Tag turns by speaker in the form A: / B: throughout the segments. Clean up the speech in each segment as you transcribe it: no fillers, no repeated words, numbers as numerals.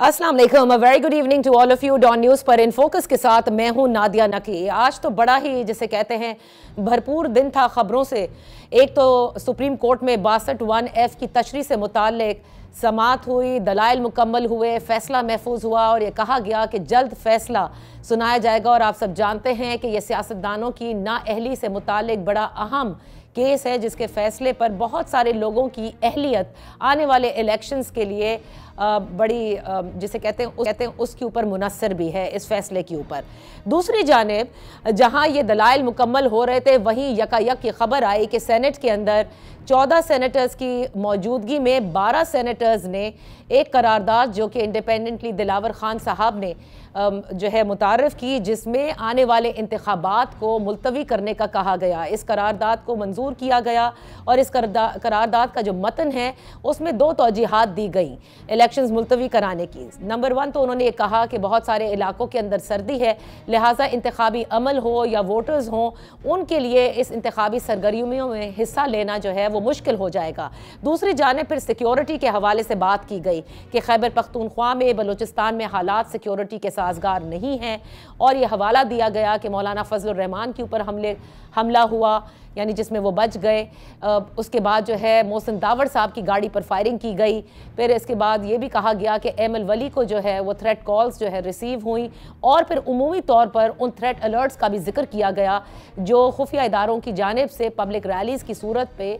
A: अस्सलाम वालेकुम, very good evening to all of you. Dawn news पर इन फोकस के साथ मैं हूं नादिया नकी। आज तो बड़ा ही जिसे कहते हैं भरपूर दिन था खबरों से। एक तो सुप्रीम कोर्ट में 62(1)(f की तशरीह से मुताल्लिक समाअत हुई, दलाइल मुकम्मल हुए, फैसला महफूज हुआ और ये कहा गया कि जल्द फैसला सुनाया जाएगा। और आप सब जानते हैं कि यह सियासतदानों की नाअहली से मुताल्लिक बड़ा अहम केस है, जिसके फैसले पर बहुत सारे लोगों की अहलियत आने वाले इलेक्शंस के लिए बड़ी जिसे कहते हैं उसके ऊपर मुनस्सर भी है, इस फैसले के ऊपर। दूसरी जानिब जहां ये दलाइल मुकम्मल हो रहे थे, वहीं यकायक ये खबर आई कि सेनेट के अंदर 14 सेनेटर्स की मौजूदगी में 12 सेनेटर्स ने एक करारदाद जो कि इंडिपेंडेंटली दिलावर खान साहब ने जो है मुतारफ़ की, जिसमें आने वाले इंतखाबात को मुलतवी करने का कहा गया। इस करारदाद को मंजूर किया गया और इस करारदाद का जो मतन है उसमें दो तौजीहात दी गई इलेक्शंस मुलतवी कराने की। नंबर 1 तो उन्होंने ये कहा कि बहुत सारे इलाकों के अंदर सर्दी है, लिहाजा इंतखाबी अमल हो या वोटर्स हों, उनके लिए इस इंतखाबी सरगर्मियों में हिस्सा लेना जो है वो मुश्किल हो जाएगा। दूसरी जानिब फिर सिक्योरिटी के हवाले से बात की गई कि खैबर पख्तूनख्वा में, बलूचिस्तान में हालात सिक्योरिटी के साजगार नहीं हैं और ये हवाला दिया गया कि मौलाना फजलुर रहमान के ऊपर हमला हुआ, यानी जिसमें वो बच गए। उसके बाद जो है मोहसिन दावड़ साहब की गाड़ी पर फायरिंग की गई। फिर इसके बाद ये भी कहा गया कि एमएल वली को जो है वो थ्रेट कॉल्स जो है रिसीव हुई और फिर उमूमी तौर पर उन थ्रेट अलर्ट्स का भी जिक्र किया गया जो खुफिया इदारों की जानिब से पब्लिक रैलीज़ की सूरत पे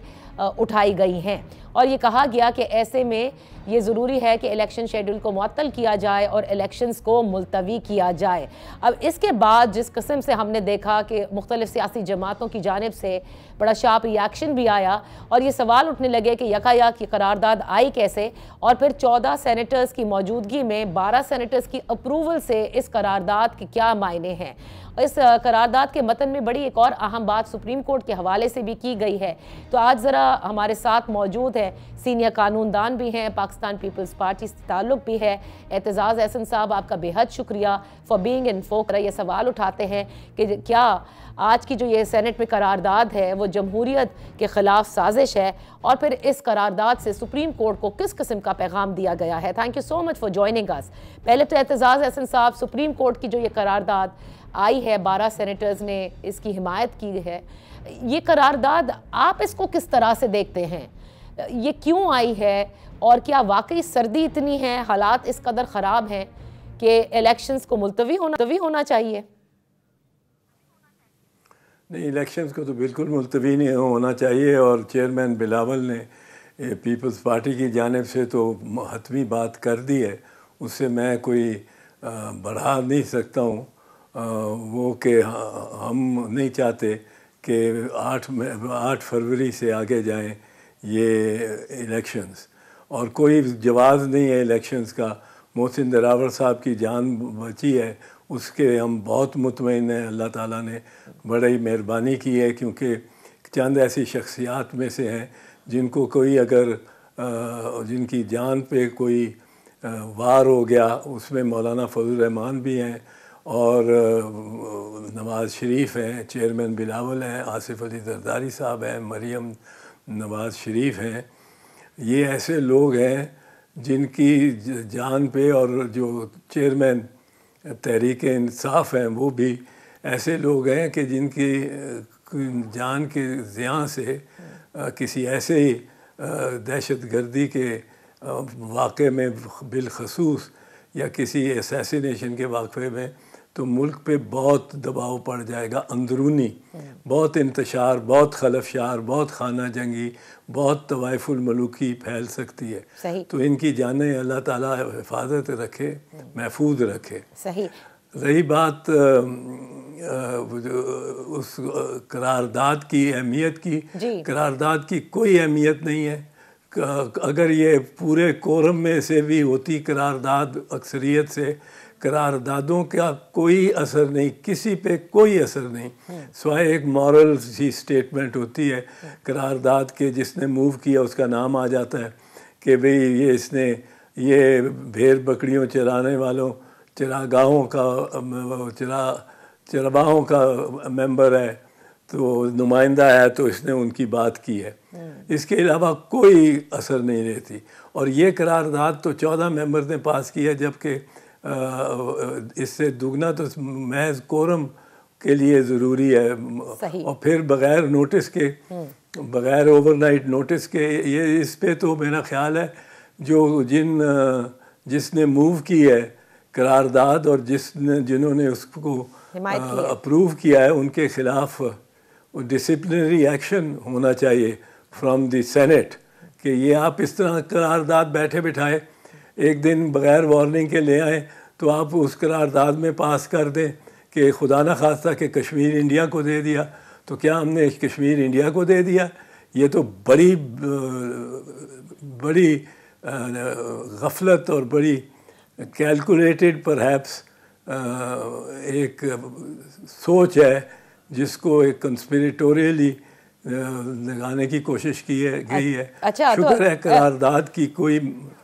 A: उठाई गई हैं। और ये कहा गया कि ऐसे में ये ज़रूरी है कि इलेक्शन शेड्यूल को मुअत्तल किया जाए और इलेक्शंस को मुलतवी किया जाए। अब इसके बाद जिस किस्म से हमने देखा कि मुख्तलिफ सियासी जमातों की जानिब से बड़ा शार्प रिएक्शन भी आया और ये सवाल उठने लगे कि यकायक ये करारदाद आई कैसे, और फिर 14 सेनेटर्स की मौजूदगी में 12 सेनेटर्स की अप्रूवल से इस करारदाद के क्या मायने हैं। इस करारदाद के मतन में बड़ी एक और अहम बात सुप्रीम कोर्ट के हवाले से भी की गई है। तो आज ज़रा हमारे साथ मौजूद है, सीनियर कानूनदान भी हैं, पाकिस्तान पीपल्स पार्टी से ताल्लुक़ भी है, एतजाज़ एहसन साहब, आपका बेहद शुक्रिया फॉर बीइंग इन फोकस। ये सवाल उठाते हैं कि क्या आज की जो ये सेनेट में करारदाद है वो जमहूरियत के ख़िलाफ़ साजिश है, और फिर इस करारदाद से सुप्रीम कोर्ट को किस किस्म का पैगाम दिया गया है। Thank you so much for joining us. पहले तो एतजाज़ एहसन साहब, सुप्रीम कोर्ट की जो ये करारदाद आई है, 12 सेनेटर्स ने इसकी हिमायत की है, ये करारदाद आप इसको किस तरह से देखते हैं? ये क्यों आई है और क्या वाकई सर्दी इतनी है, हालात इस कदर ख़राब हैं कि इलेक्शंस को मुलतवी होना चाहिए?
B: नहीं, इलेक्शंस को तो बिल्कुल मुलतवी नहीं होना चाहिए और चेयरमैन बिलावल ने पीपल्स पार्टी की जानिब से तो हतमी बात कर दी है, उससे मैं कोई बढ़ा नहीं सकता हूँ वो कि हम नहीं चाहते कि 8 फरवरी से आगे जाएं ये इलेक्शंस, और कोई जवाज़ नहीं है इलेक्शंस का। मोहसिन दिलावर साहब की जान बची है, उसके हम बहुत मुतमईन हैं। अल्लाह ताला ने बड़ी मेहरबानी की है, क्योंकि चंद ऐसी शख्सियात में से हैं जिनको कोई अगर जिनकी जान पे कोई वार हो गया, उसमें मौलाना फजलुर रहमान भी हैं और नवाज़ शरीफ हैं, चेयरमैन बिलावल हैं, आसिफ अली जरदारी साहब हैं, मरियम नवाज़ शरीफ हैं। ये ऐसे लोग हैं जिनकी जान पे, और जो चेयरमैन तहरीक इंसाफ हैं वो भी ऐसे लोग हैं कि जिनकी जान के ज़ियां से किसी ऐसे दहशत गर्दी के वाक़े में बिलखसूस या किसी असैसिनेशन के वाक़े में तो मुल्क पे बहुत दबाव पड़ जाएगा, अंदरूनी बहुत इंतशार, बहुत खलफशार, बहुत खाना जंगी, बहुत तवाइफुल मलूकी फैल सकती है।
A: सही।
B: तो इनकी जानें अल्लाह ताला हिफाजत रखे, महफूज रखे।
A: सही।
B: रही बात उस करारदाद की अहमियत की, करारदाद की कोई अहमियत नहीं है। अगर ये पूरे कोरम में से भी होती करारदाद अक्सरियत से, करारदादों का कोई असर नहीं, किसी पे कोई असर नहीं, सिवाय एक मॉरल सी स्टेटमेंट होती है करारदाद के, जिसने मूव किया उसका नाम आ जाता है कि भाई ये इसने ये भेड़ बकरियों चराने वालों चरागाहों का चरवाहों का मेंबर है, तो नुमाइंदा आया तो इसने उनकी बात की है, इसके अलावा कोई असर नहीं रहती। और ये करारदाद तो 14 मेंबर ने पास किया, जबकि इससे दुगना तो महज कोरम के लिए ज़रूरी है। और फिर बग़ैर नोटिस के, बग़ैर ओवरनाइट नोटिस के, ये इस पे तो मेरा ख्याल है जो जिसने मूव की है करारदाद और जिन्होंने उसको अप्रूव किया है, उनके ख़िलाफ़ डिसिप्लिनरी एक्शन होना चाहिए फ्रॉम द सेनेट कि ये आप इस तरह करारदाद बैठे बिठाए एक दिन बग़ैर वार्निंग के ले आए, तो आप उस करारदाद में पास कर दें कि खुदा न खास्ता कि कश्मीर इंडिया को दे दिया, तो क्या हमने कश्मीर इंडिया को दे दिया? ये तो बड़ी गफलत और बड़ी कैलकुलेटेड परहैप्स एक सोच है जिसको एक कंस्पिरेटोरियली लगाने की कोशिश की है गई है।
A: अच्छा,
B: शुक्र है करारदाद की कोई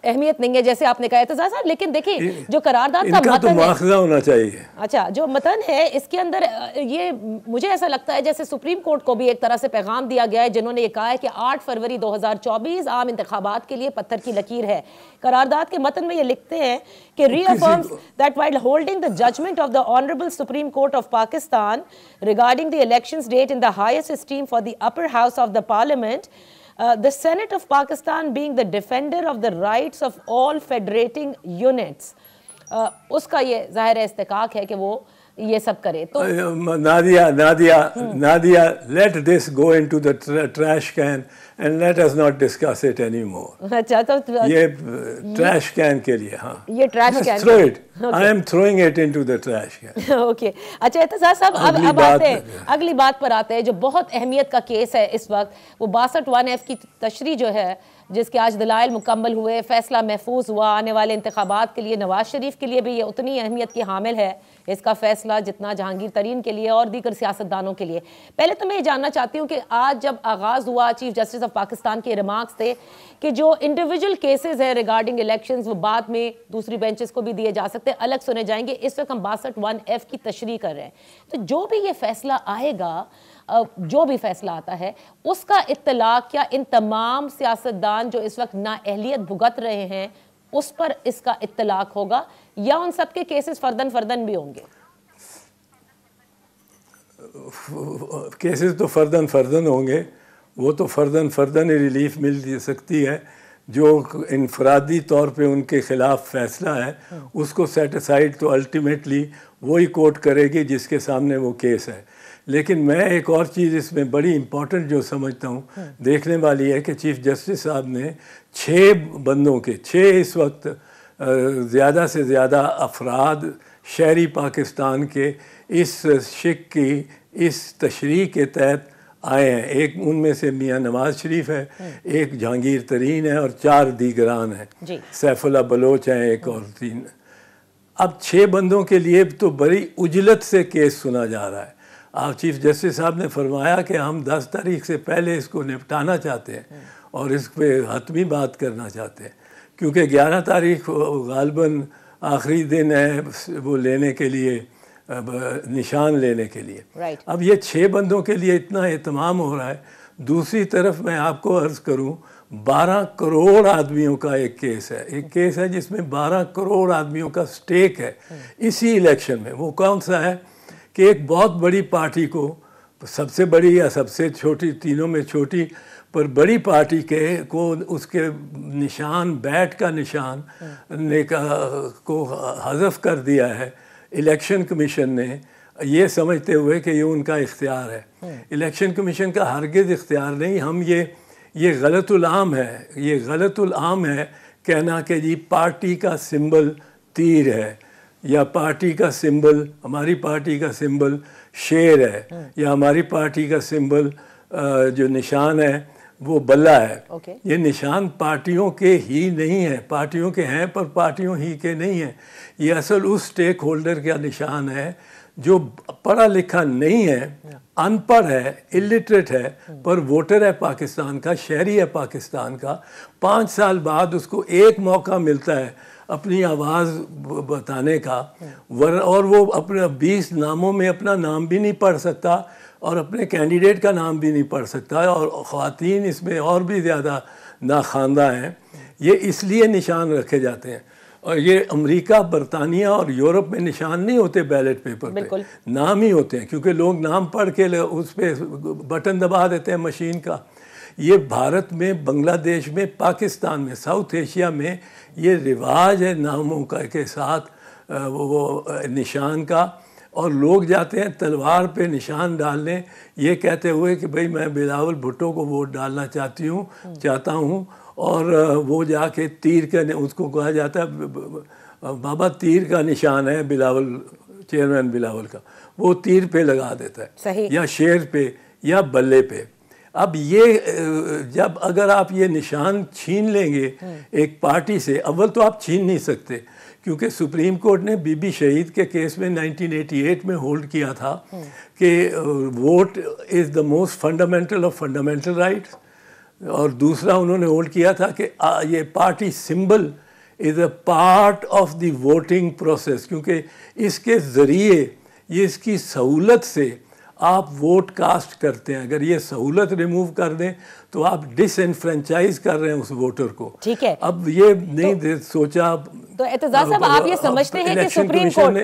A: अहमियत नहीं है जैसे आपने कहा एतजाज़ साहब, लेकिन देखिए जो करारदाद का
B: मतन तो मुआखज़ा होना चाहिए।
A: अच्छा, जो मतन है इसके अंदर ये मुझे ऐसा लगता है जैसे सुप्रीम कोर्ट को भी एक तरह से पैगाम दिया गया है, जिन्होंने ये कहा है कि 8 फरवरी 2024 आम इंतखाबात के लिए पत्थर की लकीर है। करारदाद के मतन में ये लिखते हैं कि reaffirms that while holding the judgment of the honourable supreme court of Pakistan regarding the elections date in the highest esteem for the upper house of the parliament, the Senate of Pakistan being the defender of the rights of all federating units, उसका ये ज़ाहिर इस्तेकाक है कि वो ये सब करे। तो Nadia
B: let this go into the trash can and let us not discuss it anymore।
A: अच्छा, तो
B: ये ट्रैश कैन के लिए, हाँ,
A: ये trash can,
B: throw it, I am throwing it into the trash can।
A: Okay, अच्छा एतजाज़ साहब, अब आते हैं अगली बात पर आते हैं जो बहुत अहमियत का केस है इस वक्त, वो 62(1)(f) की तशरीह जो है, जिसके आज दलाइल मुकम्मल हुए, फैसला महफूज हुआ। आने वाले इंतखाबात के लिए नवाज शरीफ के लिए भी ये उतनी अहमियत की हामिल है इसका फैसला जितना जहांगीर तरीन के लिए और दीगर सियासतदानों के लिए। पहले तो मैं ये जानना चाहती हूँ कि आज जब आगाज़ हुआ, चीफ जस्टिस ऑफ पाकिस्तान के रिमार्क्स थे कि जो इंडिविजुअल केसेस है रिगार्डिंग इलेक्शंस वो बाद में दूसरी बेंचेस को भी दिए जा सकते हैं, अलग सुने जाएंगे। इस वक्त हम 62(1)(f) की तशरीह कर रहे हैं, तो जो भी ये फैसला आएगा, जो भी फैसला आता है उसका इत्तलाक क्या इन तमाम सियासतदान जो इस वक्त नाअहलियत भुगत रहे हैं उस पर इसका इत्तलाक होगा, या उन सब के केसेस फर्दन फर्दन भी होंगे?
B: केसेस तो फर्दन फर्दन होंगे, वो तो फर्दन फर्दन रिलीफ मिल सकती है। जो इनफरादी तौर पे उनके ख़िलाफ़ फैसला है उसको सेट असाइड तो अल्टीमेटली वही कोर्ट करेगी जिसके सामने वो केस है। लेकिन मैं एक और चीज़ इसमें बड़ी इम्पॉर्टेंट जो समझता हूँ देखने वाली है कि चीफ जस्टिस साहब ने 6 बंदों के 6 इस वक्त ज़्यादा से ज़्यादा अफराद शहरी पाकिस्तान के इस शिक की इस तशरीह के तहत आए हैं। एक उनमें से मियाँ नवाज शरीफ है, एक जहांगीर तरीन है और 4 दीगरान हैं, सैफुल्लाह बलोच हैं एक और 3। अब 6 बंदों के लिए तो बड़ी उजलत से केस सुना जा रहा है। आप चीफ जस्टिस साहब ने फरमाया कि हम 10 तारीख से पहले इसको निपटाना चाहते हैं और इस पर हतमी बात करना चाहते हैं, क्योंकि 11 तारीख गालबन आखिरी दिन है वो लेने के लिए, निशान लेने के लिए। अब ये 6 बंदों के लिए इतना एहतमाम हो रहा है। दूसरी तरफ मैं आपको अर्ज़ करूं 12 करोड़ आदमियों का एक केस है, जिसमें 12 करोड़ आदमियों का स्टेक है इसी इलेक्शन में। वो कौन सा है कि एक बहुत बड़ी पार्टी को, सबसे बड़ी या सबसे छोटी, तीनों में छोटी पर बड़ी पार्टी को उसके निशान, बैट का निशान को हज़फ कर दिया है इलेक्शन कमीशन ने, ये समझते हुए कि ये उनका इख्तियार है। इलेक्शन कमीशन का हरगिज़ इख्तियार नहीं। हम ये गलतुल आम है, ये गलतुल आम है कहना कि जी पार्टी का सिंबल तीर है या पार्टी का सिंबल, हमारी पार्टी का सिंबल शेर है या हमारी पार्टी का सिंबल जो निशान है वो बल्ला है। ये निशान पार्टियों के ही नहीं है, पार्टियों के हैं पर पार्टियों ही के नहीं हैं। ये असल उस स्टेक होल्डर का निशान है जो पढ़ा लिखा नहीं है, अनपढ़ है, इलिटरेट है, पर वोटर है पाकिस्तान का, शहरी है पाकिस्तान का। 5 साल बाद उसको एक मौका मिलता है अपनी आवाज़ बताने का, और वो अपने 20 नामों में अपना नाम भी नहीं पढ़ सकता और अपने कैंडिडेट का नाम भी नहीं पढ़ सकता, और ख़वातीन इसमें और भी ज़्यादा नाखानदा हैं। ये इसलिए निशान रखे जाते हैं, और ये अमेरिका, बरतानिया और यूरोप में निशान नहीं होते बैलेट पेपर पे, नाम ही होते हैं, क्योंकि लोग नाम पढ़ के उस पर बटन दबा देते हैं मशीन का। ये भारत में, बांग्लादेश में, पाकिस्तान में, साउथ एशिया में ये रिवाज है नामों का के साथ वो निशान का, और लोग जाते हैं तलवार पे निशान डालने, ये कहते हुए कि भाई मैं बिलावल भुट्टो को वोट डालना चाहता हूँ, और वो जाके तीर का, उसको कहा जाता है बाबा तीर का निशान है बिलावल, चेयरमैन बिलावल का, वो तीर पे लगा देता है, सही, या शेर पे या बल्ले पे। अब ये जब अगर आप ये निशान छीन लेंगे एक पार्टी से, अव्वल तो आप छीन नहीं सकते, क्योंकि सुप्रीम कोर्ट ने बीबी शहीद के केस में 1988 में होल्ड किया था कि vote is the most fundamental of fundamental rights, और दूसरा उन्होंने होल्ड किया था कि ये party symbol is a part of the voting process, क्योंकि इसके ज़रिए, ये इसकी सहूलत से आप वोट कास्ट करते हैं। अगर ये सहूलत रिमूव कर दें तो आप डिसएनफ्रेंचाइज कर रहे हैं उस वोटर को।
A: ठीक है,
B: अब ये नहीं सोचा। तो
A: एहतजाज साहब, आप ये समझते हैं कि सुप्रीम कोर्ट ने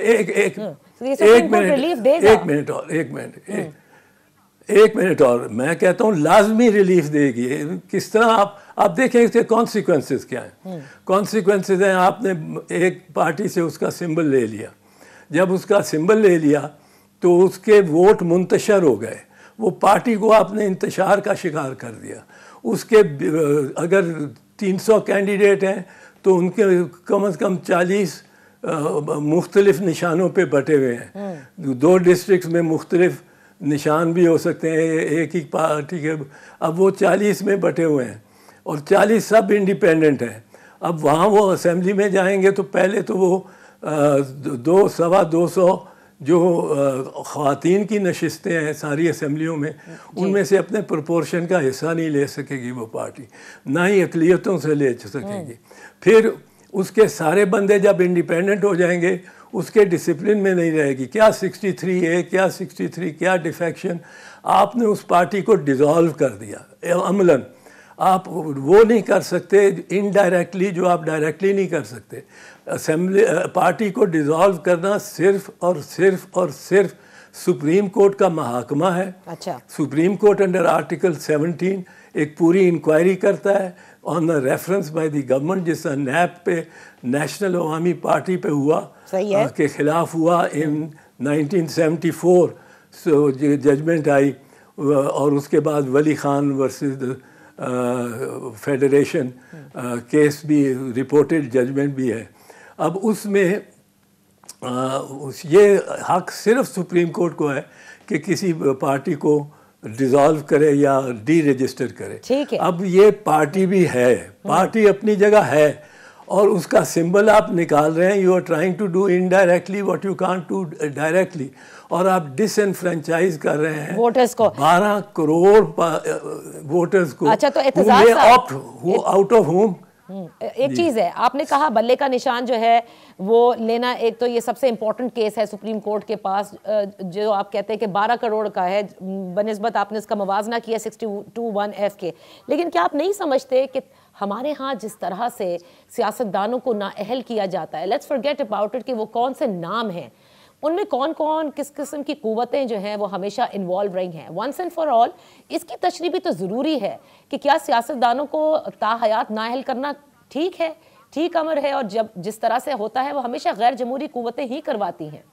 B: एक मिनट और मैं कहता हूँ लाजमी रिलीफ देगी। किस तरह आप देखें इसके कॉन्सिक्वेंसेस क्या हैं। कॉन्सिक्वेंसेस हैं, आपने एक पार्टी से उसका सिंबल ले लिया, जब उसका सिंबल ले लिया तो उसके वोट मुंतशर हो गए, वो पार्टी को आपने इंतशार का शिकार कर दिया। उसके अगर 300 कैंडिडेट हैं तो उनके कम से कम 40 मुख्तलिफ निशानों पे बटे हुए हैं। 2 डिस्ट्रिक्ट्स में मुख्तलिफ निशान भी हो सकते हैं एक ही पार्टी के। अब वो 40 में बटे हुए हैं और 40 सब इंडिपेंडेंट हैं। अब वहाँ वो असेंबली में जाएंगे तो पहले तो वो 200-225 जो ख़वातीन की नशिस्तें हैं सारी असेंबलियों में, उनमें से अपने प्रोपोर्शन का हिस्सा नहीं ले सकेगी वो पार्टी, ना ही अक़लियतों से ले सकेगी। फिर उसके सारे बंदे जब इंडिपेंडेंट हो जाएंगे उसके डिसिप्लिन में नहीं रहेगी। क्या 63A, क्या 63, क्या डिफेक्शन, आपने उस पार्टी को डिज़ोल्व कर दिया अमलन। आप वो नहीं कर सकते इनडायरेक्टली जो आप डायरेक्टली नहीं कर सकते। असेंबली पार्टी को डिज़ोल्व करना सिर्फ और सिर्फ सुप्रीम कोर्ट का महाकमा है।
A: अच्छा।
B: सुप्रीम कोर्ट अंडर आर्टिकल 17 एक पूरी इंक्वायरी करता है on the reference by the government, जिसका नैप पे नेशनल अवामी पार्टी पे हुआ के खिलाफ हुआ इन 1974 जजमेंट आई, और उसके बाद वली खान वर्सेस फेडरेशन केस भी रिपोर्टेड जजमेंट भी है। अब उसमें ये हक सिर्फ सुप्रीम कोर्ट को है कि किसी पार्टी को डिज़ोल्व करे या डी रजिस्टर करे।
A: ठीक है।
B: अब ये पार्टी भी है, पार्टी अपनी जगह है, और उसका सिंबल आप निकाल रहे हैं। You are trying to do indirectly what you can't do directly, और आप डिसएनफ्रेंचाइज कर रहे हैं
A: वोटर्स को,
B: 12 करोड़ वोटर्स को।
A: अच्छा, तो
B: आउट ऑफ होम।
A: एक चीज है, आपने कहा बल्ले का निशान जो है वो लेना, एक तो ये सबसे इंपॉर्टेंट केस है सुप्रीम कोर्ट के पास, जो आप कहते हैं कि 12 करोड़ का है, बनिस्बत आपने इसका मवाजना किया 62(1)(f) के। लेकिन क्या आप नहीं समझते कि हमारे यहाँ जिस तरह से सियासतदानों को नाअहल किया जाता है, लेट्स फॉरगेट अबाउट इट कि वो कौन से नाम हैं, उनमें कौन कौन किस किस्म की कुव्वतें जो हैं वो हमेशा इन्वॉल्व रही हैं। वंस एंड फॉर ऑल इसकी तशरीह भी तो ज़रूरी है कि क्या सियासतदानों को ताहयात नाअहल करना ठीक है, ठीक अमर है, और जब जिस तरह से होता है वो हमेशा गैर जमहूरी कुव्वतें ही करवाती हैं।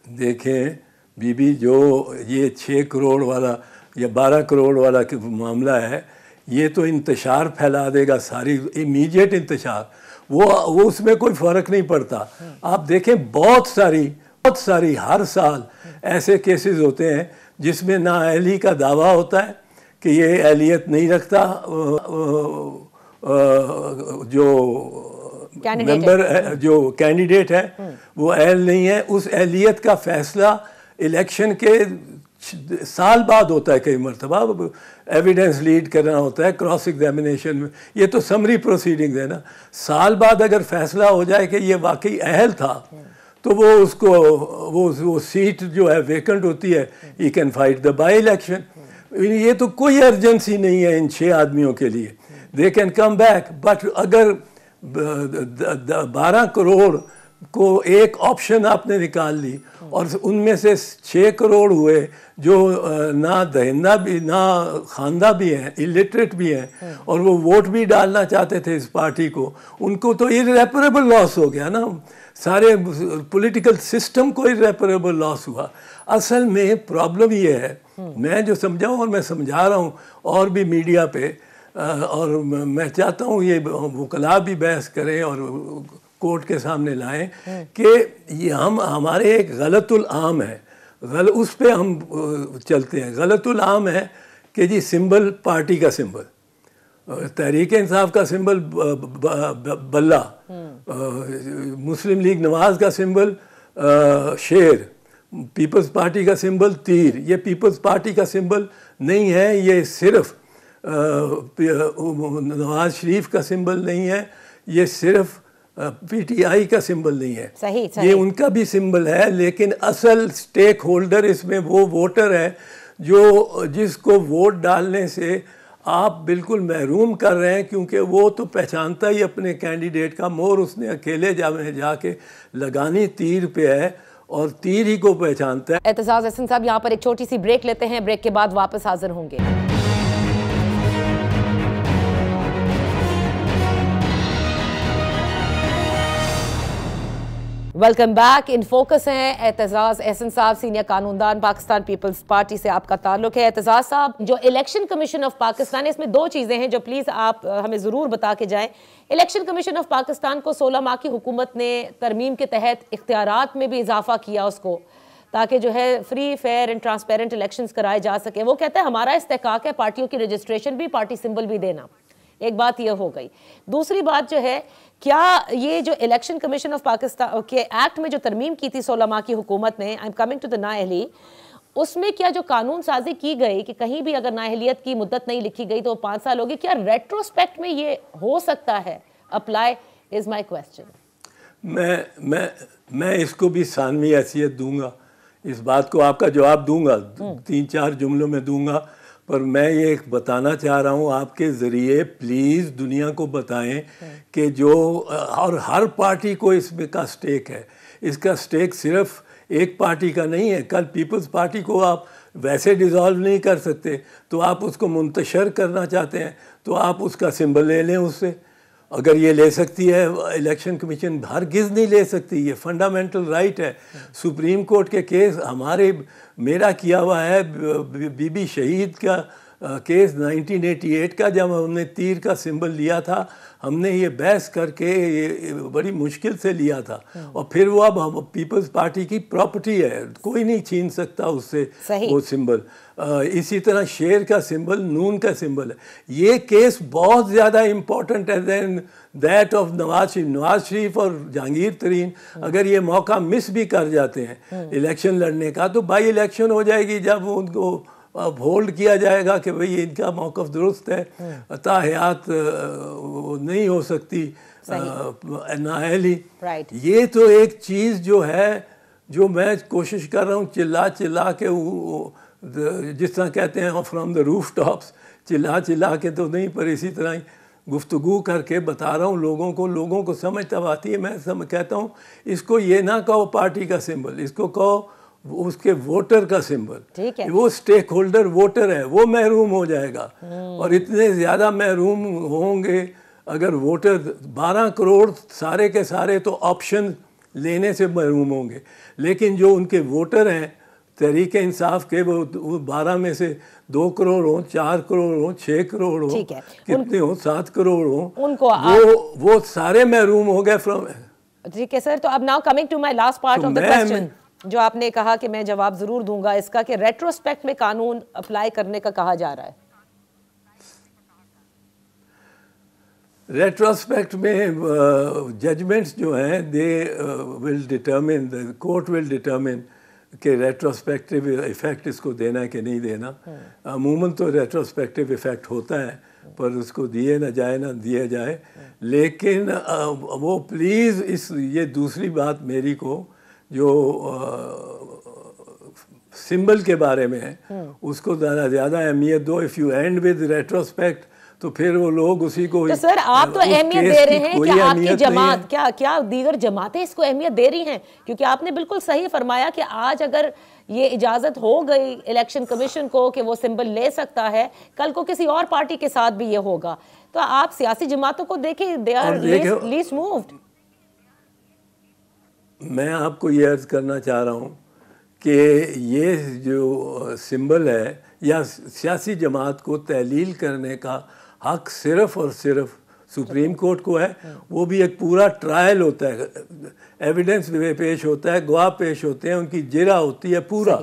B: देखें बीबी, जो ये 6 करोड़ वाला या 12 करोड़ वाला मामला है, ये तो इंतशार फैला देगा, सारी इमीडिएट इंतशार, वो उसमें कोई फ़र्क नहीं पड़ता। आप देखें बहुत सारी हर साल ऐसे केसेस होते हैं जिसमें नाअहली का दावा होता है कि ये अहलियत नहीं रखता, जो मेंबर जो कैंडिडेट है वो अहल नहीं है। उस अहलियत का फैसला इलेक्शन के साल बाद होता है कई मरतबा, एविडेंस लीड करना होता है क्रॉस एग्जामिनेशन में, ये तो समरी प्रोसीडिंग्स है ना। साल बाद अगर फैसला हो जाए कि ये वाकई अहल था तो वो उसको वो सीट जो है वेकेंट होती है, he can fight the by election. ये तो कोई अर्जेंसी नहीं है इन 6 आदमियों के लिए, they can come back. But अगर 12 करोड़ को एक ऑप्शन आपने निकाल ली और उनमें से 6 करोड़ हुए जो ना दहिंदा भी ना खानदा भी हैं, इलिटरेट भी हैं, और वो वोट भी डालना चाहते थे इस पार्टी को, उनको तो इररेपरेबल लॉस हो गया ना। सारे पॉलिटिकल सिस्टम को इररेपरेबल लॉस हुआ। असल में प्रॉब्लम ये है, मैं जो समझाऊँ और मैं समझा रहा हूँ और भी मीडिया पे, और मैं चाहता हूँ ये वकला भी बहस करें और कोर्ट के सामने लाएं कि ये हमारे एक गलतुल आम है, उस पे हम चलते हैं। गलतुल आम है कि जी सिंबल पार्टी का सिंबल, तहरीक इंसाफ का सिंबल बल्ला, मुस्लिम लीग नवाज का सिंबल शेर, पीपल्स पार्टी का सिंबल तीर। ये पीपल्स पार्टी का सिंबल नहीं है, ये सिर्फ नवाज शरीफ का सिंबल नहीं है, ये सिर्फ पीटीआई का सिंबल नहीं है।
A: सही।
B: ये उनका भी सिंबल है, लेकिन असल स्टेक होल्डर इसमें वो वोटर है जो जिसको वोट डालने से आप बिल्कुल महरूम कर रहे हैं, क्योंकि वो तो पहचानता ही अपने कैंडिडेट का, मोहर उसने अकेले जाके लगानी तीर पे है और तीर ही को पहचानता है।
A: एतजाज एहसन साहब, यहाँ पर एक छोटी सी ब्रेक लेते हैं, ब्रेक के बाद वापस हाजिर होंगे। Welcome back. इन फोकस हैं एतजाज एहसन साहब, सीनियर कानूनदान, पाकिस्तान पीपल्स पार्टी से आपका ताल्लुक है। एतजाज साहब, जो इलेक्शन कमीशन ऑफ पाकिस्तान है, इसमें 2 चीज़ें हैं जो प्लीज़ आप हमें ज़रूर बता के जाएं। इलेक्शन कमीशन ऑफ पाकिस्तान को 16 माह की हुकूमत ने तरमीम के तहत इख्तियारात में भी इजाफा किया उसको, ताकि जो है free fair and transparent elections कराए जा सके। वो कहता है हमारा इस्तेहकाक है पार्टियों की रजिस्ट्रेशन भी, पार्टी सिंबल भी देना। एक बात यह हो गई। दूसरी बात जो है, क्या ये जो इलेक्शन कमीशन ऑफ पाकिस्तान के एक्ट में जो तरमीम की थी 16 माह की हुकूमत ने, I am coming to the नाअहली, उसमें क्या जो कानून साजी की गई कि कहीं भी अगर नाअहलियत की मुद्दत नहीं लिखी गई तो 5 साल होगी, क्या रेट्रोस्पेक्ट में ये हो सकता है अप्लाई, इज माई क्वेश्चन।
B: मैं इसको भी सानवी हैसियत दूंगा, इस बात को आपका जवाब दूंगा, 3-4 जुमलों में दूंगा, पर मैं ये बताना चाह रहा हूँ आपके ज़रिए, प्लीज़ दुनिया को बताएं कि जो और हर पार्टी को इसमें का स्टेक है। इसका स्टेक सिर्फ एक पार्टी का नहीं है। कल पीपल्स पार्टी को आप वैसे डिज़ोल्व नहीं कर सकते, तो आप उसको मुंतशर करना चाहते हैं तो आप उसका सिंबल ले लें उससे। अगर ये ले सकती है इलेक्शन कमीशन, हरगिज़ नहीं ले सकती, ये फंडामेंटल राइट है। सुप्रीम कोर्ट के केस मेरा किया हुआ है, बीबी शहीद का केस 1988 का, जब हमने तीर का सिंबल लिया था, हमने ये बहस करके ये बड़ी मुश्किल से लिया था, और फिर वो अब पीपल्स पार्टी की प्रॉपर्टी है, कोई नहीं छीन सकता उससे वो सिंबल। इसी तरह शेर का सिंबल नून का सिंबल है। ये केस बहुत ज़्यादा इम्पोर्टेंट है then that of Nawaz Sharif और जहांगीर तरीन। अगर ये मौका मिस भी कर जाते हैं इलेक्शन लड़ने का, तो बाई इलेक्शन हो जाएगी, जब उनको होल्ड किया जाएगा कि भाई इनका मौक़िफ़ दुरुस्त है, ताहयात वो नहीं हो सकती नाअहली। ये तो एक चीज़ जो है, जो मैं कोशिश कर रहा हूँ चिल्ला के जिस तरह कहते हैं फ्रॉम द रूफ टॉप्स, चिल्ला के तो नहीं, पर इसी तरह ही गुफ्तगू करके बता रहा हूँ लोगों को समझ तब आती है। मैं कहता हूँ इसको ये ना कहो पार्टी का सिंबल, इसको कहो उसके वोटर का सिंबल।
A: ठीक है,
B: वो स्टेक होल्डर वोटर है, वो महरूम हो जाएगा। और इतने ज़्यादा महरूम होंगे अगर वोटर 12 करोड़ सारे के सारे तो ऑप्शन लेने से महरूम होंगे, लेकिन जो उनके वोटर हैं तहरीक इंसाफ के, वो 12 में से 2 करोड़ हो, 4 करोड़ हो, 6 करोड़ हो, कितने हो, 7 करोड़ हो, उनको वो सारे महरूम हो गए फ्रॉम।
A: ठीक है सर, तो अब now coming to my last part of the question, जो आपने कहा कि मैं जवाब जरूर दूंगा इसका, कि रेट्रोस्पेक्ट में कानून अप्लाई करने का कहा जा रहा है।
B: रेट्रोस्पेक्ट में जजमेंट्स जो हैं they will determine, the court will determine कि रेट्रोस्पेक्टिव इफ़ेक्ट इसको देना है कि नहीं देना। अमूमन तो रेट्रोस्पेक्टिव इफ़ेक्ट होता है, पर उसको दिए ना जाए ना दिया जाए। लेकिन वो प्लीज़ ये दूसरी बात मेरी को जो सिंबल के बारे में है उसको ज़्यादा अहमियत दो। If you and with retrospect तो फिर वो लोग उसी को।
A: तो सर आप तो अहमियत दे रहे हैं कि आपकी जमात क्या दीगर जमातें इसको अहमियत दे रही हैं? क्योंकि आपने बिल्कुल सही फरमाया कि आज अगर ये इजाजत हो गई इलेक्शन कमीशन को कि वो सिंबल ले सकता है, कल को किसी और पार्टी के साथ भी ये होगा। तो आप सियासी जमातों को देखें, दे आर लीस्ट मूव्ड।
B: मैं आपको ये अर्ज करना चाह रहा हूँ कि ये जो सिंबल है या सियासी जमात को तहलील करने का हक सिर्फ़ और सिर्फ सुप्रीम कोर्ट को है। वो भी एक पूरा ट्रायल होता है, एविडेंस पेश होता है, गवाह पेश होते हैं, उनकी जिरा होती है पूरा।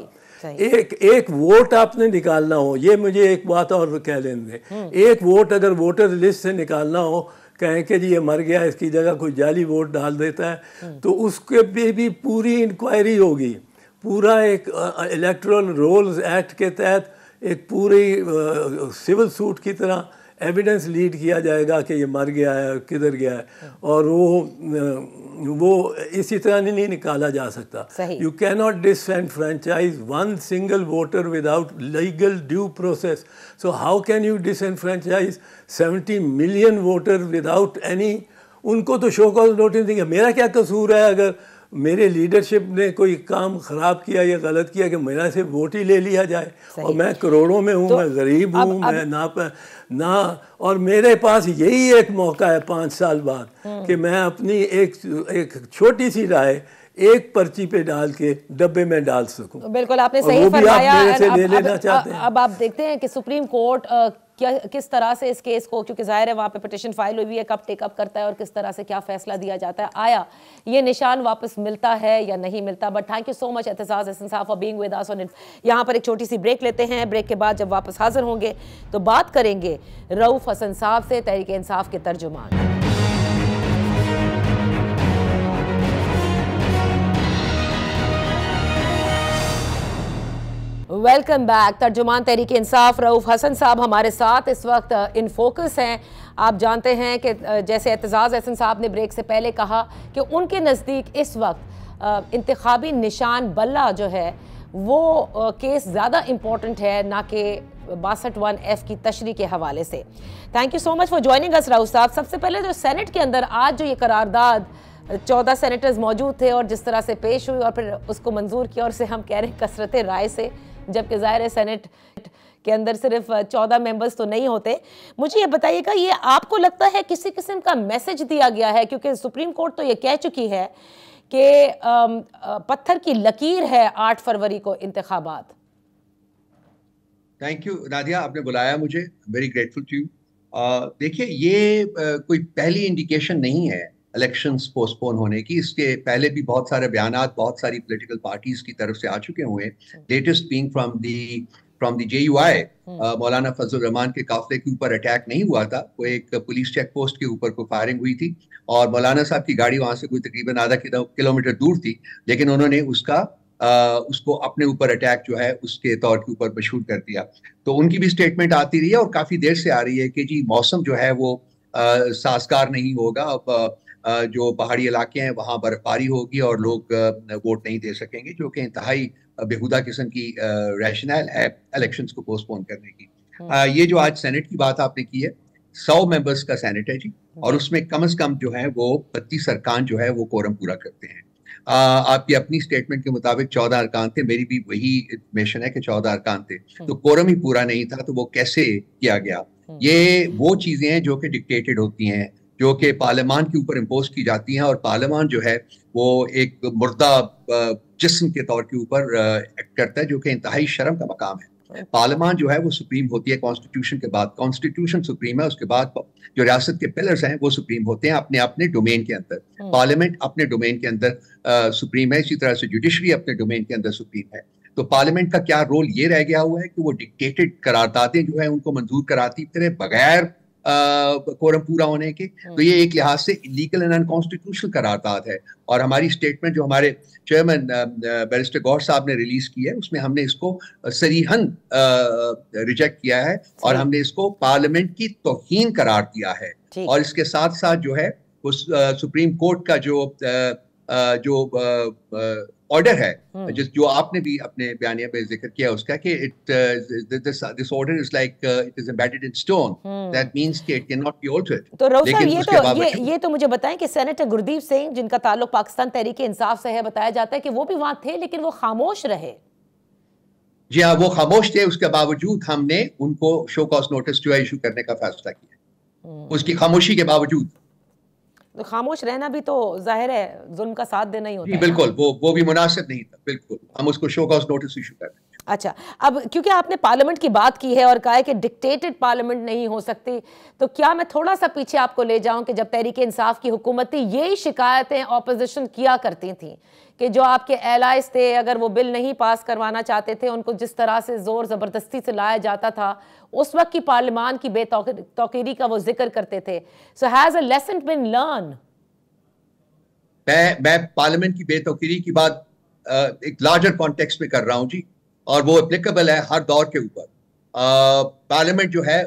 B: एक वोट आपने निकालना हो, ये मुझे एक बात और कह लेने दें, एक वोट अगर वोटर लिस्ट से निकालना हो, कहें कि जी ये मर गया, इसकी जगह कोई जाली वोट डाल देता है, तो उसके भी पूरी इंक्वायरी होगी। पूरा एक इलेक्टोरल रोल्स एक्ट के तहत एक पूरी सिविल सूट की तरह एविडेंस लीड किया जाएगा कि ये मर गया है, किधर गया है, और वो इसी तरह नहीं निकाला जा सकता। You can not डिसएनफ्रेंचाइज one single voter without legal due process. So how can you डिसएनफ्रेंचाइज 70 million voter without any? उनको तो शो कॉज नोटिस देंगे। मेरा क्या कसूर है अगर मेरे लीडरशिप ने कोई काम ख़राब किया या गलत किया कि मेरा से वोट ही ले लिया जाए? और मैं करोड़ों में हूँ, मैं गरीब हूँ, मैं ना और मेरे पास यही एक मौका है 5 साल बाद कि मैं अपनी एक छोटी सी राय एक पर्ची पे डाल के डब्बे में डाल सकूं।
A: बिल्कुल आपने सही फरमाया। अब आप देखते हैं कि सुप्रीम कोर्ट किस तरह से इस केस को, क्योंकि जाहिर है वहाँ पे पिटिशन फाइल हुई है, कब टेकअप करता है और किस तरह से क्या फैसला दिया जाता है, आया ये निशान वापस मिलता है या नहीं मिलता। But thank you so much Aitzaz Hasan साहब फॉर बीइंग विद अस। यहाँ पर एक छोटी सी ब्रेक लेते हैं। ब्रेक के बाद जब वापस हाजिर होंगे तो बात करेंगे रऊफ हसन साहब से, तहरीक इंसाफ के तर्जुमान। Welcome back. तर्जुमान तहरीक इंसाफ रऊफ हसन साहब हमारे साथ इस वक्त इन फोकस हैं। आप जानते हैं कि जैसे एतजाज़ हसन साहब ने ब्रेक से पहले कहा कि उनके नज़दीक इस वक्त इंतखाबी निशान बल्ला जो है वो केस ज़्यादा इम्पोर्टेंट है ना कि 62(1)F की तशरीह के हवाले से। Thank you so much for joining us Rauf साहब। सबसे पहले जो सेनेट के अंदर आज जो ये करारदाद 14 सेनेटर्स मौजूद थे और जिस तरह से पेश हुई और फिर उसको मंजूर किया, और से हम कह रहे हैं कसरत राय से, जबकि ज़ाहिर है सेनेट के अंदर सिर्फ 14 मेंबर्स तो नहीं होते। मुझे ये बताइएगा, ये आपको लगता है किसी किस्म का मैसेज दिया गया है? क्योंकि सुप्रीम कोर्ट तो ये कह चुकी है कि पत्थर की लकीर है 8 फरवरी को इंतखाबात।
C: थैंक यू नादिया, आपने बुलाया मुझे, वेरी ग्रेटफुल टू यू। देखिए, ये कोई पहली इंडिकेशन नहीं है इलेक्शंस पोस्टपोन होने की। इसके पहले भी बहुत सारे बयानात बहुत सारी पॉलिटिकल पार्टीज की तरफ से आ चुके हुए हैं। Latest being from the JUI, मौलाना फजल रहमान के काफिले के ऊपर अटैक नहीं हुआ था, वो एक पुलिस चेक पोस्ट के ऊपर को फायरिंग हुई थी और मौलाना साहब की गाड़ी वहां से कोई तकरीबन आधा किलोमीटर दूर थी, लेकिन उन्होंने उसको अपने ऊपर अटैक जो है उसके तौर के ऊपर मशहूर कर दिया। तो उनकी भी स्टेटमेंट आती रही है और काफी देर से आ रही है कि जी मौसम जो है वो साजगार नहीं होगा। अब जो पहाड़ी इलाके हैं वहां बर्फबारी होगी और लोग वोट नहीं दे सकेंगे, जो कि इंतहाई बेहुदा किस्म की रैशनल है इलेक्शंस को पोस्टपोन करने की। ये जो आज सेनेट की बात आपने की है, 100 मेंबर्स का सेनेट है जी, और उसमें कम से कम जो है वो 32 अरकान जो है वो कोरम पूरा करते हैं। आपकी अपनी स्टेटमेंट के मुताबिक 14 अरकान थे, मेरी भी वही इंफॉर्मेशन है कि 14 अरकान थे, तो कोरम ही पूरा नहीं था, तो वो कैसे किया गया? ये वो चीजें हैं जो कि डिक्टेटेड होती हैं, जो कि पार्लियामान के ऊपर इम्पोज की जाती हैं, और पार्लियामान जो है वो एक मुर्दा जिस्म के तौर के ऊपर एक्ट करता है, जो कि इंतहाई शर्म का मकाम है। पार्लियामान जो है वो सुप्रीम होती है कॉन्स्टिट्यूशन के बाद, कॉन्स्टिट्यूशन सुप्रीम है, उसके बाद जो रियासत के पिलर्स हैं वो सुप्रीम होते हैं अपने अपने डोमेन के अंदर। पार्लियामेंट अपने डोमेन के अंदर सुप्रीम है, इसी तरह से जुडिशरी अपने डोमेन के अंदर सुप्रीम है। तो पार्लियामेंट का क्या रोल ये रह गया हुआ है कि वो डिक्टेटेड करारदादें जो है उनको मंजूर कराती फिरे बगैर कोरम पूरा होने के, तो ये एक लिहाज से इलीगल एंड अनकॉन्स्टिट्यूशनल करारदाद है। और हमारी स्टेटमेंट जो हमारे चेयरमैन बैरिस्टर गौर साहब ने रिलीज की है, उसमें हमने इसको सरीहन रिजेक्ट किया है और हमने इसको पार्लियामेंट की तौहीन करार दिया है। और इसके साथ साथ जो है उस सुप्रीम कोर्ट का जो ऑर्डर है, जो आपने भी अपने बयानिया में जिक्र किया उसका, कि this order is like it is embedded in stone, that means कि it can not be altered.
A: तो रऊफ साहब, ये तो मुझे बताएं कि सेनेटर गुरदीप सिंह, जिनका ताल्लुक पाकिस्तान तहरीक इंसाफ से है, बताया जाता है कि वो भी वहां थे लेकिन वो खामोश रहे।
C: जी हाँ, वो खामोश थे, उसके बावजूद हमने उनको शो कॉज नोटिस जो है इशू करने का फैसला किया, उसकी खामोशी के बावजूद।
A: तो खामोश रहना भी तो जाहिर है जुल्म का साथ देना ही होता है।
C: बिल्कुल, वो भी मुनासिब नहीं था, बिल्कुल हम उसको शो कॉज नोटिस इशू कर रहे हैं।
A: अच्छा, अब क्योंकि आपने पार्लियामेंट की बात की है और कहा है कि डिक्टेटेड पार्लियामेंट नहीं हो सकती, तो क्या मैं थोड़ा सा पीछे आपको ले जाऊं कि जब तहरीक इंसाफ की हुकूमत थी, यही शिकायतें ऑपोजिशन किया करती थी कि जो आपके एलाइज थे, अगर वो बिल नहीं पास करवाना चाहते थे, उनको जिस तरह से जोर ज़बरदस्ती से लाया जाता था, उस वक्त की पार्लियामान की बेतौकीरी का वो जिक्र करते थे। So has a lesson been learn?
C: मैं पार्लियामेंट की बेतौकीरी की बात एक लार्जर कॉन्टेक्स्ट में कर रहा हूं जी, और वो एप्लीकेबल है हर दौर के ऊपर। पार्लियामेंट जो है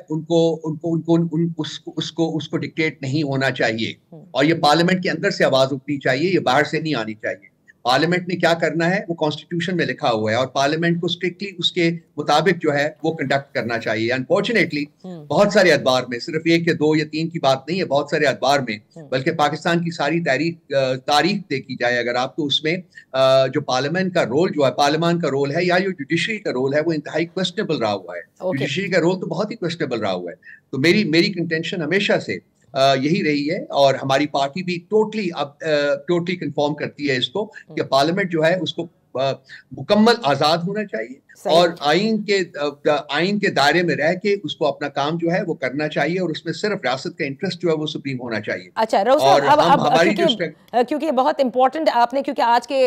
C: उसको डिक्टेट नहीं होना चाहिए, और ये पार्लियामेंट के अंदर से आवाज उठनी चाहिए, ये बाहर से नहीं आनी चाहिए। पार्लियामेंट ने क्या करना है वो कॉन्स्टिट्यूशन में लिखा हुआ है, और पार्लियामेंट को स्ट्रिक्टली उसके मुताबिक जो है वो कंडक्ट करना चाहिए। अनफॉर्चुनेटली बहुत सारे अखबार में, सिर्फ एक या दो या तीन की बात नहीं है, बहुत सारे अखबार में, बल्कि पाकिस्तान की सारी तारीख देखी जाए अगर आप, तो उसमें जो पार्लियामेंट का रोल जो है, पार्लियामान का रोल है या जो जुडिशरी का रोल है, वो इंतहाई क्वेश्चनेबल रहा हुआ है। जुडिशरी का रोल तो बहुत ही क्वेश्चनेबल रहा हुआ है। तो मेरी कंटेंशन हमेशा से यही रही है, और हमारी पार्टी भी टोटली कंफर्म करती है इसको, कि पार्लियामेंट जो है उसको मुकम्मल आजाद होना चाहिए, और आइन के दायरे में रह के उसको अपना काम जो है वो करना चाहिए, और उसमें सिर्फ रियासत का इंटरेस्ट जो है वो सुप्रीम होना चाहिए।
A: अच्छा रऊफ साहब, अब क्योंकि बहुत इंपॉर्टेंट आपने, क्योंकि आज के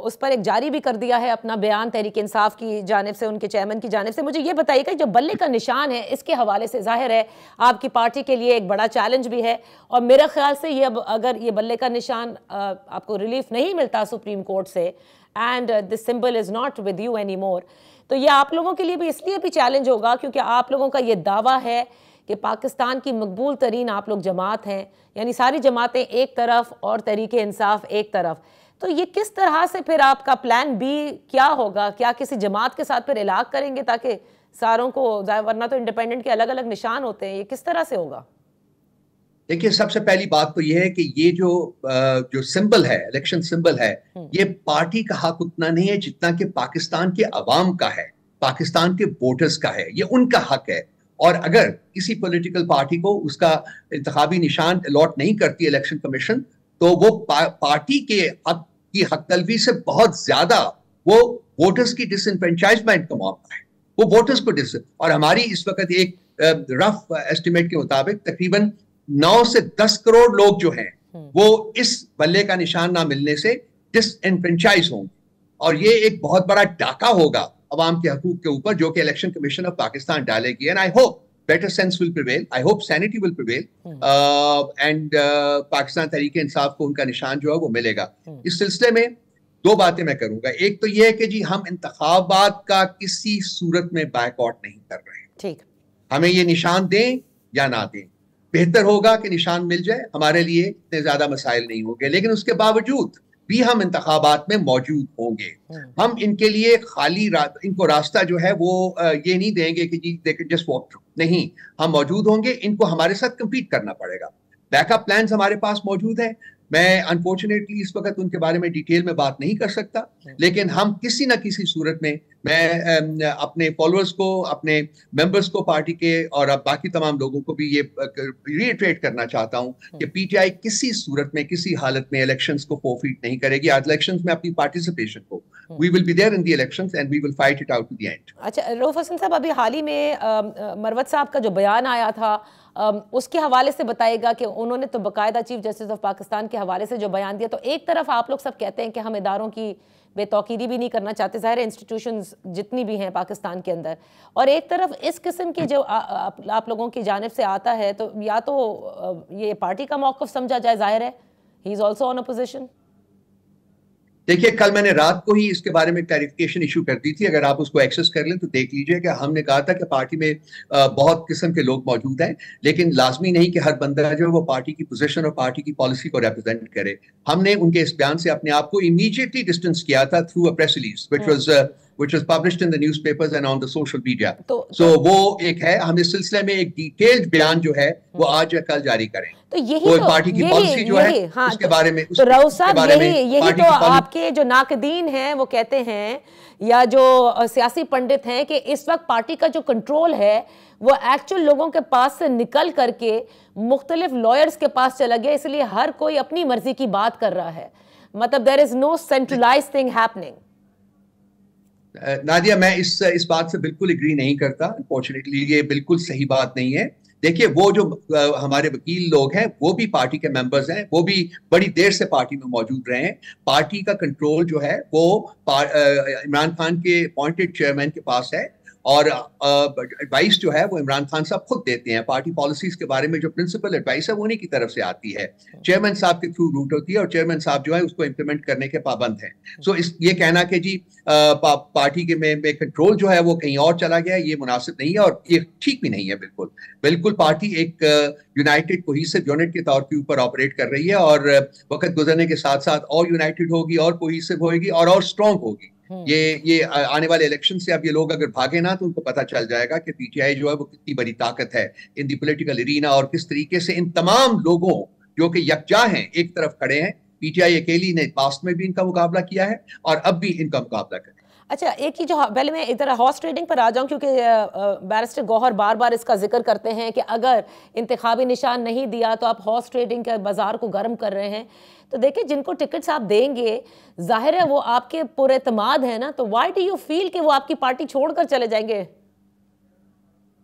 A: उस पर एक जारी भी कर दिया है अपना बयान तहरीक इंसाफ की जानिब से, उनके चेयरमैन की जानिब से, मुझे ये बताइएगा जो बल्ले का निशान है, इसके हवाले से जाहिर है आपकी पार्टी के लिए एक बड़ा चैलेंज भी है, और मेरे ख्याल से ये अगर ये बल्ले का निशान आपको रिलीफ नहीं मिलता सुप्रीम कोर्ट से, and this symbol is not with you any more, तो ये आप लोगों के लिए भी इसलिए भी चैलेंज होगा क्योंकि आप लोगों का ये दावा है कि पाकिस्तान की मकबूल तरीन आप लोग जमात हैं, यानी सारी जमातें एक तरफ और तहरीक इंसाफ एक तरफ। तो ये किस तरह से फिर आपका प्लान बी क्या होगा? क्या किसी जमात के साथ फिर इलाक़ करेंगे ताकि सारों को, वरना तो इंडिपेंडेंट के अलग अलग निशान होते हैं, ये किस तरह से होगा?
C: देखिए, सबसे पहली बात तो ये है कि ये जो सिंबल है, इलेक्शन सिंबल है, ये पार्टी का हक उतना नहीं है जितना कि पाकिस्तान के अवाम का है, पाकिस्तान के वोटर्स का है, ये उनका हक है। और अगर किसी पॉलिटिकल पार्टी को उसका इंतखाबी निशान अलॉट नहीं करती इलेक्शन कमीशन, तो वो पार्टी के हक की हक तलफी से बहुत ज्यादा वो वोटर्स की डिसएनफ्रेंचाइजमेंट का मामला है, वो वोटर्स को और हमारी इस वक्त एक रफ एस्टिमेट के मुताबिक तकरीबन 9 से 10 करोड़ लोग जो हैं वो इस बल्ले का निशान ना मिलने से डिसएनफ्रेंचाइज होंगे, और ये एक बहुत बड़ा डाका होगा अवाम के हकूक के ऊपर, जो कि इलेक्शन कमीशन ऑफ पाकिस्तान डालेगी। And I hope better sense will prevail, I hope sanity will prevail, and Pakistan Tehreek Insaf को उनका निशान जो है वो मिलेगा। इस सिलसिले में दो बातें मैं करूंगा। एक तो ये है कि जी हम इंतखाबात का किसी सूरत में बैकआउट नहीं कर रहे हैं, ठीक, हमें ये निशान दें या ना दें, बेहतर होगा कि निशान मिल जाए, हमारे लिए इतने ज्यादा मसाइल नहीं होंगे, लेकिन उसके बावजूद भी हम इंतखाबात में मौजूद होंगे। हम इनके लिए खाली इनको रास्ता जो है वो ये नहीं देंगे कि जी they can just walk through, नहीं, हम मौजूद होंगे, इनको हमारे साथ कम्पीट करना पड़ेगा। बैकअप प्लान्स हमारे पास मौजूद हैं, मैं अनफॉर्चुनेटली इस वक्त उनके बारे में डिटेल में बात नहीं कर सकता, लेकिन हम किसी ना किसी सूरत में, मैं अपने फॉलोअर्स को, अपने मेंबर्स को पार्टी के और अब बाकी तमाम लोगों को भी ये रीइटरेट करना चाहता हूं कि पीटीआई किसी सूरत में, किसी हालत में इलेक्शंस को फोरफीट नहीं करेगी। आज इलेक्शंस में अपनी पार्टिसिपेशन को, we will be there in the elections and we will fight it out to the end.
A: अच्छा रऊफ हसन साहब, अभी हाल ही में मरवत साहब का जो बयान आया था, उसके हवाले से बताइएगा कि उन्होंने तो बाकायदा चीफ जस्टिस ऑफ पाकिस्तान के हवाले से जो बयान दिया, तो एक तरफ आप लोग सब कहते हैं कि हम इदारों की बेतौकीदी भी नहीं करना चाहते, ज़ाहिर इंस्टीट्यूशंस जितनी भी हैं पाकिस्तान के अंदर, और एक तरफ इस किस्म की जो आप लोगों की जानिब से आता है, तो या तो ये पार्टी का मौक़िफ़ समझा जाए, ज़ाहिर है he is also on a position.
C: देखिए, कल मैंने रात को ही इसके बारे में क्लैरिफिकेशन इशू कर दी थी, अगर आप उसको एक्सेस कर लें तो देख लीजिए कि हमने कहा था कि पार्टी में बहुत किस्म के लोग मौजूद हैं, लेकिन लाजमी नहीं कि हर बंदा जो है वो पार्टी की पोजीशन और पार्टी की पॉलिसी को रिप्रेजेंट करे। हमने उनके इस बयान से अपने आप को इमीडिएटली डिस्टेंस किया था through a press release which was published in the newspapers and on the social media. So वो एक है, हम इस सिलसिले में एक डिटेल्ड बयान जो है वो आज या कल जारी करें।
A: तो यही तो
C: पार्टी की पॉलिसी जो है उसके बारे में,
A: तो रऊफ साहब यही तो आपके जो नाकदीन हैं वो कहते हैं, या जो सियासी पंडित हैं, कि इस वक्त पार्टी का जो कंट्रोल है वो एक्चुअल लोगों के पास से निकल करके मुख्तलिफ लॉयर्स के पास चला गया, इसलिए हर कोई अपनी मर्जी की बात कर रहा है। मतलब there is no centralised thing happening.
C: Nadia, मैं इस बात से बिल्कुल एग्री नहीं करता। अनफॉर्चुनेटली ये बिल्कुल सही बात नहीं है। देखिए, वो जो हमारे वकील लोग हैं वो भी पार्टी के मेंबर्स हैं, वो भी बड़ी देर से पार्टी में मौजूद रहे हैं। पार्टी का कंट्रोल जो है वो इमरान खान के अपॉइंटेड चेयरमैन के पास है, और एडवाइस जो है वो इमरान खान साहब खुद देते हैं। पार्टी पॉलिसीज के बारे में जो प्रिंसिपल एडवाइस है वो उन्हीं की तरफ से आती है, चेयरमैन साहब के थ्रू रूट होती है, और चेयरमैन साहब जो है उसको इम्प्लीमेंट करने के पाबंद हैं। सो ये कहना कि जी पार्टी के में कंट्रोल जो है वो कहीं और चला गया, ये मुनासिब नहीं है और ये ठीक भी नहीं है। बिल्कुल बिल्कुल पार्टी एक यूनाइटेड कोहेसिव यूनिट के तौर के ऊपर ऑपरेट कर रही है, और वक्त गुजरने के साथ साथ और यूनाइटेड होगी और कोहेसिव होगी और स्ट्रॉन्ग होगी। ये आने वाले इलेक्शन से अब ये लोग अगर भागे ना तो उनको पता चल जाएगा कि पीटीआई जो है वो कितनी बड़ी ताकत है इन दी पॉलिटिकल एरिना, और किस तरीके से इन तमाम लोगों जो कि यकजा हैं एक तरफ खड़े हैं। पीटीआई अकेली ने पास्ट में भी इनका मुकाबला किया है और अब भी इनका मुकाबला करें।
A: अच्छा, एक ही जो पहले मैं इधर हॉर्स ट्रेडिंग पर आ जाऊं, क्योंकि बैरिस्टर गौहर बार बार इसका जिक्र करते हैं कि अगर इंतखाबी निशान नहीं दिया तो आप हॉर्स ट्रेडिंग के बाजार को गर्म कर रहे हैं। तो देखिए, जिनको टिकट्स आप देंगे जाहिर है वो आपके पुरएतमाद है ना, तो व्हाई डू यू फील कि वो आपकी पार्टी छोड़कर चले जाएंगे?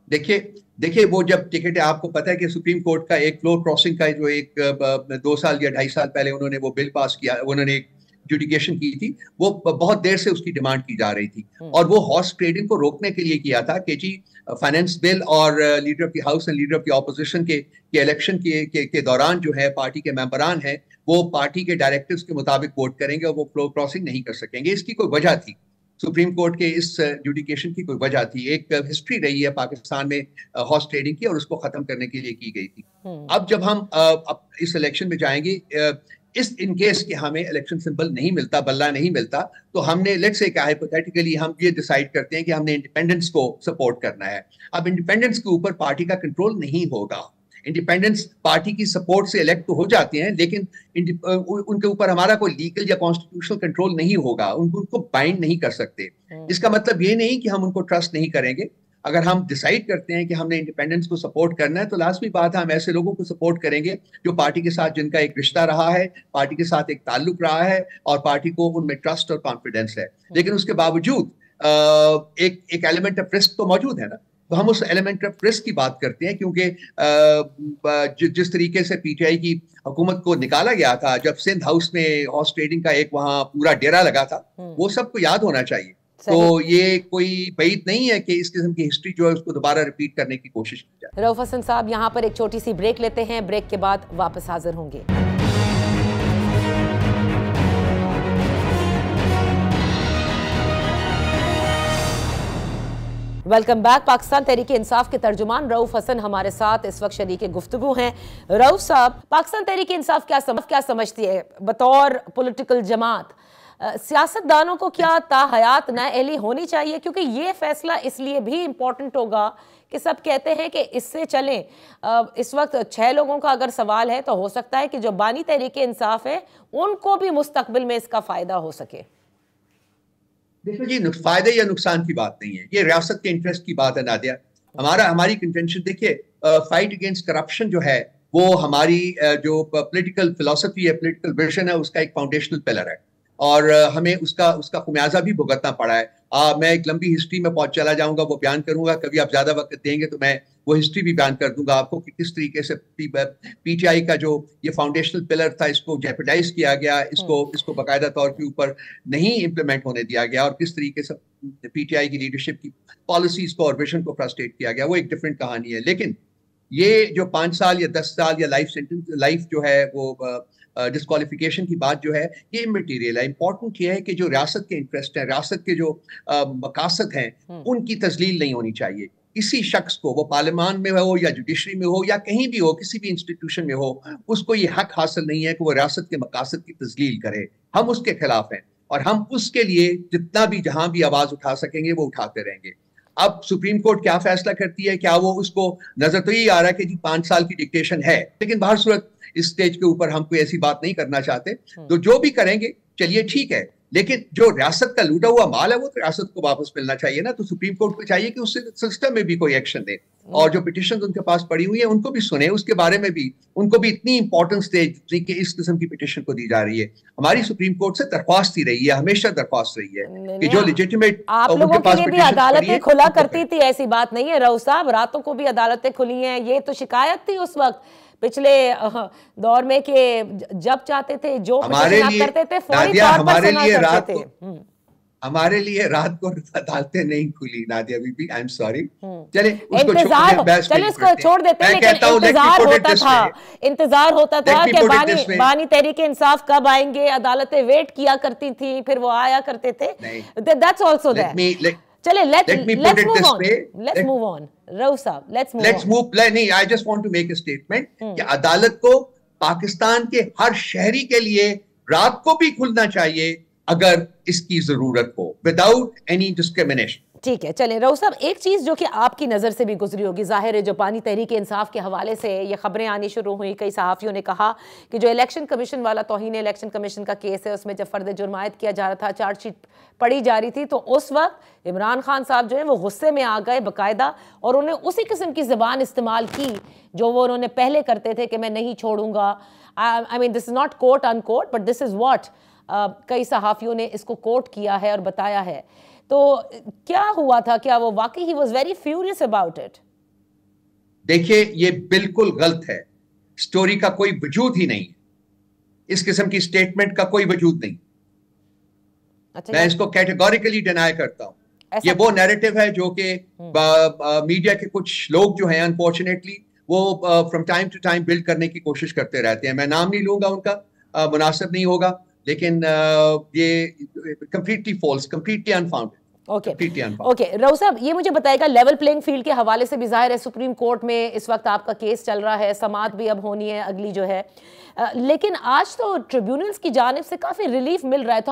C: देखिए वो जब टिकट है, आपको पता है कि सुप्रीम कोर्ट का एक फ्लोर क्रॉसिंग का जो एक 2 साल या 2.5 साल पहले उन्होंने वो बिल पास किया, उन्होंने एक एडजुडिकेशन की थी, वो बहुत देर से उसकी डिमांड की जा रही थी, और वो हॉर्स ट्रेडिंग को रोकने के लिए किया था कि जी फाइनेंस बिल और leader of the house and leader of the opposition के इलेक्शन के दौरान जो है पार्टी के मेंबरान हैं वो पार्टी के डायरेक्टिव्स के मुताबिक वोट करेंगे और वो फ्लोर क्रॉसिंग नहीं कर सकेंगे। इसकी कोई वजह थी, सुप्रीम कोर्ट के इस एडजुडिकेशन की कोई वजह थी, एक हिस्ट्री रही है पाकिस्तान में हॉर्स ट्रेडिंग की, और उसको खत्म करने के लिए की गई थी। अब जब हम अब इस इलेक्शन में जाएंगे, इस इन केस कि हमें इलेक्शन सिंबल नहीं मिलता, बल्ला नहीं मिलता, तो हमने लेट्स से हाइपोथेटिकली हम ये डिसाइड करते हैं कि हमने इंडिपेंडेंस को सपोर्ट करना है। अब इंडिपेंडेंस के ऊपर पार्टी का कंट्रोल नहीं होगा। इंडिपेंडेंस पार्टी की सपोर्ट से इलेक्ट तो हो जाते हैं, लेकिन उनके ऊपर हमारा कोई लीगल या कॉन्स्टिट्यूशनल कंट्रोल नहीं होगा, उनको बाइंड नहीं कर सकते। इसका मतलब ये नहीं कि हम उनको ट्रस्ट नहीं करेंगे। अगर हम डिसाइड करते हैं कि हमने इंडिपेंडेंस को सपोर्ट करना है, तो लाजमी बात है हम ऐसे लोगों को सपोर्ट करेंगे जो पार्टी के साथ जिनका एक रिश्ता रहा है, पार्टी के साथ एक ताल्लुक रहा है, और पार्टी को उनमें ट्रस्ट और कॉन्फिडेंस है। लेकिन उसके बावजूद एक एलिमेंट ऑफ रिस्क तो मौजूद है ना, तो हम उस एलिमेंट ऑफ रिस्क की बात करते हैं, क्योंकि जिस तरीके से पीटीआई की हुकूमत को निकाला गया था जब सिंध हाउस में हॉर्स ट्रेडिंग का एक वहां पूरा डेरा लगा था, वो सबको याद होना चाहिए। तो ये कोई बईद नहीं है कि इस किस्म की हिस्ट्री जो है उसको दोबारा रिपीट करने की कोशिश की जाए।
A: रऊफ हसन साहब, यहाँ पर एक छोटी सी ब्रेक लेते हैं, ब्रेक के बाद वापस हाजिर होंगे। Welcome back. पाकिस्तान तहरीक इंसाफ के तर्जुमान रऊफ हसन हमारे साथ इस वक्त शरीक गुफ्तगू हैं। रऊफ साहब, पाकिस्तान तहरीक इंसाफ क्या समझती है बतौर पॉलिटिकल जमात? सियासतदानों को क्या ताहयात नाअहली होनी चाहिए? क्योंकि ये फैसला इसलिए भी इम्पोर्टेंट होगा कि सब कहते हैं कि इससे चलें। इस वक्त 6 लोगों का अगर सवाल है तो हो सकता है कि जो बानी तहरीक इंसाफ है उनको भी मुस्तकबिल में इसका फायदा हो सके।
C: देखो जी, फायदे या नुकसान की बात नहीं है, ये रियासत के इंटरेस्ट की बात है नादिया। हमारी कंटेंशन देखिए, फाइट अगेंस्ट करप्शन जो है वो हमारी जो पॉलिटिकल फिलॉसफी है, पॉलिटिकल विजन है, उसका एक फाउंडेशनल पिलर है। और हमें उसका उसका खुमियाजा भी भुगतना पड़ा है। मैं एक लंबी हिस्ट्री में पहुंच चला जाऊंगा, वो बयान करूंगा, कभी आप ज्यादा वक्त देंगे तो मैं वो हिस्ट्री भी बयान कर दूंगा आपको कि किस तरीके से पीटीआई का जो ये फाउंडेशनल पिलर था इसको जेपरडाइज किया गया, इसको बाकायदा तौर के ऊपर नहीं इम्प्लीमेंट होने दिया गया, और किस तरीके से पीटीआई की लीडरशिप की पॉलिसीज को और विजन को फ्रस्ट्रेट किया गया। वो एक डिफरेंट कहानी है। लेकिन ये जो 5 साल या 10 साल या लाइफ जो है वो डिस्क्वालिफिकेशन की बात जो है ये इमटेरियल है। इंपॉर्टेंट ये है कि जो रियासत के इंटरेस्ट है, रियासत के जो मकासद हैं, उनकी तजलील नहीं होनी चाहिए। किसी शख्स को, वो पार्लियामान में हो या जुडिशरी में हो या कहीं भी हो, किसी भी इंस्टीट्यूशन में हो, उसको ये हक हासिल नहीं है कि वो रियासत के मकासद की तजलील करे। हम उसके खिलाफ हैं और हम उसके लिए जितना भी जहां भी आवाज उठा सकेंगे वो उठाते रहेंगे। अब सुप्रीम कोर्ट क्या फैसला करती है, क्या वो उसको नजर तो ये आ रहा है कि जी 5 साल की डिक्टेशन है, लेकिन बाहर सूरत इस स्टेज के ऊपर हम कोई ऐसी बात नहीं करना चाहते। तो जो भी करेंगे चलिए ठीक है, लेकिन जो रियासत का लूटा हुआ माल है वो तो रियासत को वापस मिलना चाहिए ना। तो सुप्रीम कोर्ट को चाहिए कि उस सिस्टम में भी कोई एक्शन दे, और जो पिटिशन उनके पास पड़ी हुई है उनको भी सुने, उसके बारे में भी उनको भी इतनी इंपॉर्टेंस दे कि इस किस्म की पिटिशन को दी जा रही है। हमारी सुप्रीम कोर्ट से दरख्वास्त ही रही है, हमेशा दरख्वास्त रही है कि जो लेजिटिमेट
A: आप लोगों के लिए भी अदालतें खुला करती थी, ऐसी बात नहीं है रऊफ साहब, रातों को भी अदालतें खुली हैं। ये तो शिकायत थी उस वक्त पिछले दौर में कि जब चाहते थे जो करते थे फौरी तौर पर सुना करते थे।
C: हमारे लिए रात को अदालतें नहीं खुली नादिया बीबी, आई एम सॉरी। चले
A: उसको छोड़ देते हैं, लेकिन इंतजार होता था कि बानी तहरीक इंसाफ कब आएंगे। अदालतें वेट किया करती थी, फिर वो आया करते थे। That's also that. चले let's move on रऊफ साहब, let's move
C: नहीं, I just want to make a statement कि अदालत को पाकिस्तान के हर शहरी के लिए रात को भी खुलना चाहिए अगर इसकी जरूरत हो, विदाउट एनी डिस्क्रिमिनेशन।
A: ठीक है, चलें रऊफ साहब, एक चीज जो कि आपकी नजर से भी गुजरी होगी, जाहिर है जो पानी तहरीक इंसाफ के हवाले से ये खबरें आनी शुरू हुई, कई सहाफियों ने कहा कि जो इलेक्शन कमीशन वाला तौहीन इलेक्शन कमीशन का केस है उसमें जब फर्द जुर्मायत किया जा रहा था, चार्जशीट पढ़ी जा रही थी, तो उस वक्त इमरान खान साहब जो है वो गुस्से में आ गए बाकायदा, और उन्हें उसी किस्म की ज़बान इस्तेमाल की जो वो उन्होंने पहले करते थे कि मैं नहीं छोड़ूंगा। I mean this is not quote unquote, but this is what कई सहाफियों ने इसको कोट किया है और बताया है। तो क्या हुआ था, क्या वो वाकई he was very furious about it?
C: देखिए, ये बिल्कुल गलत है। स्टोरी का कोई वजूद ही नहीं है, इस किस्म की स्टेटमेंट का कोई वजूद नहीं। अच्छा, मैं इसको कैटेगोरिकली डिनाई करता हूं। ये वो नैरेटिव है जो कि मीडिया के कुछ लोग जो हैं अनफॉर्चुनेटली वो from time to time build करने की कोशिश करते रहते हैं। मैं नाम नहीं लूंगा उनका, मुनासिब नहीं होगा, लेकिन ये completely false, completely unfounded.
A: Okay Rauf साहब, ये मुझे बताएगा लेवल प्लेइंग फील्ड के हवाले से भी जाहिर है सुप्रीम कोर्ट में इस वक्त आपका केस चल रहा है, समाअत भी अब होनी है अगली जो है, लेकिन आज तो ट्रिब्यूनल्स की जानिब से काफ़ी रिलीफ मिल रहा है। तो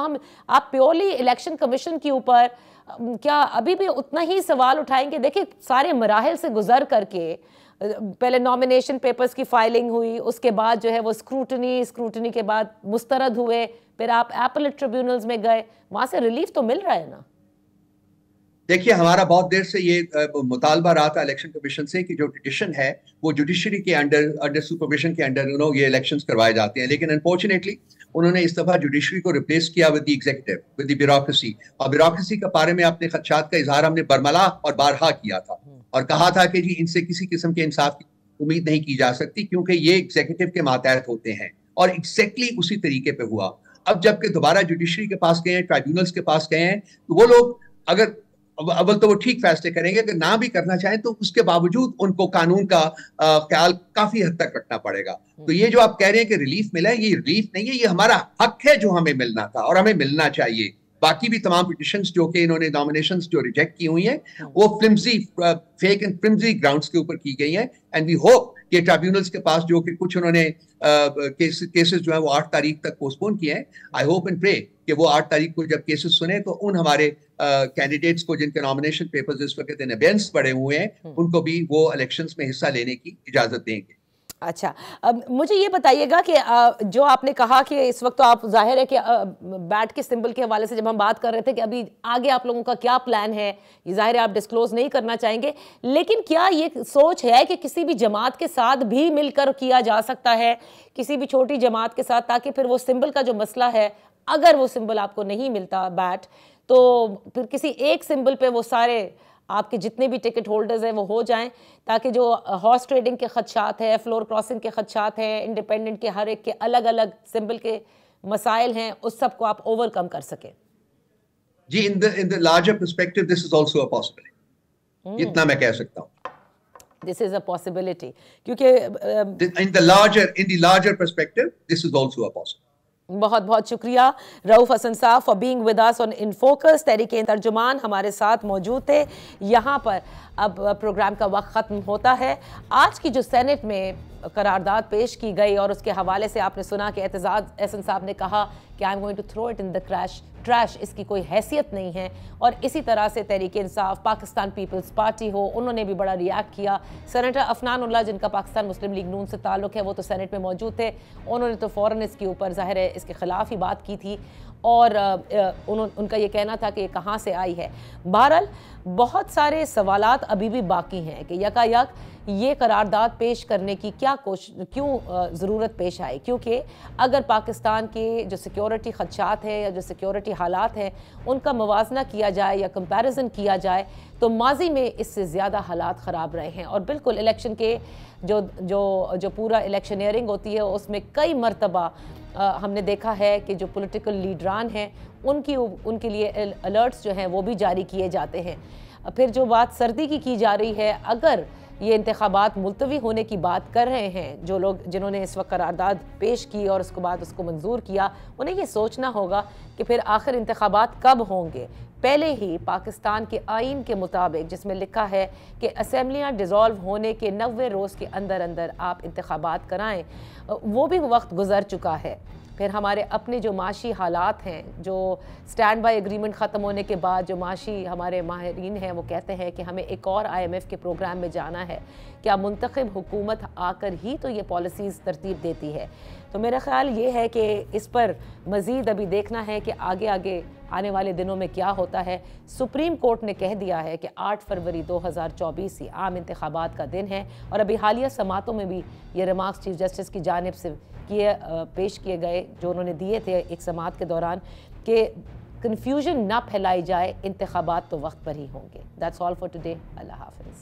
A: आप प्योरली इलेक्शन कमीशन के ऊपर क्या अभी भी उतना ही सवाल उठाएंगे? देखिए, सारे मराहल से गुजर करके पहले नॉमिनेशन पेपर्स की फाइलिंग हुई, उसके बाद जो है वो स्क्रूटनी के बाद मुस्तरद हुए, फिर आप एपलेट ट्रिब्यूनल्स में गए, वहां से रिलीफ तो मिल रहा है ना?
C: देखिए, हमारा बहुत देर से ये मुतालबा रहा था इलेक्शन कमीशन से कि जो पिटिशन है वो जुडिशरी के अंडर सुपरविजन के अंडर ये इलेक्शंस करवाए जाते हैं, लेकिन अनफॉर्चुनेटली उन्होंने इस दफा जुडिशरी को रिप्लेस किया with the executive, with the bureaucracy. और ब्यूरोक्रेसी के बारे में अपने खदशात का इजहार हमने बरमला और बारहा किया था और कहा था कि जी इनसे किसी किस्म के इंसाफ की उम्मीद नहीं की जा सकती क्योंकि ये एग्जीक्यूटिव के मातहत होते हैं, और एग्जैक्टली उसी तरीके पे हुआ। अब जबकि दोबारा जुडिशरी के पास गए हैं, ट्राइब्यूनल्स के पास गए हैं, तो वो लोग अगर अव्वल तो वो ठीक फैसले करेंगे, अगर ना भी करना चाहें तो उसके बावजूद उनको कानून का ख्याल काफी हद तक रखना पड़ेगा। तो ये जो आप कह रहे हैं कि रिलीफ मिला है, ये रिलीफ नहीं है, ये हमारा हक है जो हमें मिलना था और हमें मिलना चाहिए। बाकी भी तमाम पिटिशंस जो कि इन्होंने नॉमिनेशंस जो रिजेक्ट की हुई हैं वो flimsy, fake and flimsy grounds के ऊपर की गई हैं, एंड वी होप कि ट्राइब्यूनल्स के पास जो कि कुछ उन्होंने केसेस जो है वो 8 तारीख तक पोस्टपोन किए हैं, आई होप एंड प्रे कि वो 8 तारीख को जब केसेस सुने तो उन हमारे कैंडिडेट्स को जिनके नॉमिनेशन पेपर्स इस वक्त इन एबेंस पड़े हुए हैं उनको भी वो इलेक्शंस में हिस्सा लेने की इजाजत देंगे।
A: अच्छा, अब मुझे ये बताइएगा कि जो आपने कहा कि इस वक्त तो आप जाहिर है कि बैट के सिंबल के हवाले से जब हम बात कर रहे थे कि अभी आगे आप लोगों का क्या प्लान है, ये जाहिर है आप डिस्क्लोज नहीं करना चाहेंगे, लेकिन क्या ये सोच है कि किसी भी जमात के साथ भी मिलकर किया जा सकता है, किसी भी छोटी जमात के साथ, ताकि फिर वो सिंबल का जो मसला है अगर वो सिंबल आपको नहीं मिलता बैट, तो फिर किसी एक सिंबल पे वो सारे आपके जितने भी टिकट होल्डर्स हैं वो हो जाएं, ताकि जो हॉर्स ट्रेडिंग के खदशात है, फ्लोर क्रॉसिंग के खदशात हैं, इंडिपेंडेंट के हर एक के अलग अलग सिंबल के मसाइल हैं, उस सब को आप ओवरकम कर सकें।
C: जी, in the larger perspective this is also a possibility, इतना मैं कह सकता हूं।
A: दिस इज अ पॉसिबिलिटी, क्योंकि
C: in the larger perspective this is also a possibility.
A: बहुत बहुत शुक्रिया रऊफ हसन साहब for being with us on in focus. Tehreek तर्जुमान हमारे साथ मौजूद थे यहाँ पर। अब प्रोग्राम का वक्त ख़त्म होता है। आज की जो सेनेट में करारदाद पेश की गई और उसके हवाले से आपने सुना कि एतजाज़ एहसन साहब ने कहा कि I am going to throw it in the trash, इसकी कोई हैसियत नहीं है। और इसी तरह से तहरीक इंसाफ, पाकिस्तान पीपल्स पार्टी हो, उन्होंने भी बड़ा रिएक्ट किया। सेनेटर अफनान उल्लाह जिनका पाकिस्तान मुस्लिम लीग नून से ताल्लुक़ है, वो तो सेनेट में मौजूद थे, उन्होंने तो फ़ौरन इसके ऊपर ज़ाहिर है इसके ख़िलाफ़ ही बात की थी और उनका ये कहना था कि ये कहाँ से आई है। बहरहाल बहुत सारे सवालात अभी भी बाकी हैं कि यकायक ये करारदाद पेश करने की क्यों ज़रूरत पेश आई, क्योंकि अगर पाकिस्तान के जो सिक्योरिटी खदशात हैं या जो सिक्योरिटी हालात हैं उनका मुवाजना किया जाए या कंपैरिजन किया जाए तो माजी में इससे ज़्यादा हालात ख़राब रहे हैं। और बिल्कुल इलेक्शन के जो पूरा इलेक्शनियरिंग होती है उसमें कई मरतबा हमने देखा है कि जो पॉलिटिकल लीडरान हैं उनके लिए अलर्ट्स जो हैं वो भी जारी किए जाते हैं। फिर जो बात सर्दी की जा रही है, अगर ये इंतखाबात मुलतवी होने की बात कर रहे हैं जो लोग जिन्होंने इस वक्त करारदाद पेश की और उसके बाद उसको मंजूर किया, उन्हें ये सोचना होगा कि फिर आखिर इंतखाबात कब होंगे। पहले ही पाकिस्तान के आइन के मुताबिक जिसमें लिखा है कि असम्बलियाँ डिज़ोल्व होने के 90 रोज़ के अंदर अंदर आप इंतखाबात कराएं, वो भी वक्त गुजर चुका है। फिर हमारे अपने जो माशी हालात हैं, जो स्टैंड बाय एग्रीमेंट ख़त्म होने के बाद जो माशी हमारे माहिरीन हैं वो कहते हैं कि हमें एक और IMF के प्रोग्राम में जाना है। क्या मुंतखब हुकूमत आकर ही तो ये पॉलिसीज़ तरतीब देती है? तो मेरा ख़्याल ये है कि इस पर मज़ीद अभी देखना है कि आगे आगे आने वाले दिनों में क्या होता है। सुप्रीम कोर्ट ने कह दिया है कि 8 फरवरी 2024 ही आम इंतखाबात का दिन है और अभी हालिया समातों में भी ये रिमार्क्स चीफ जस्टिस की जानिब से पेश किए गए जो उन्होंने दिए थे एक समात के दौरान कि कन्फ्यूजन ना फैलाई जाए, इंतखाबात तो वक्त पर ही होंगे। That's all for today. अल्लाह हाफिज़।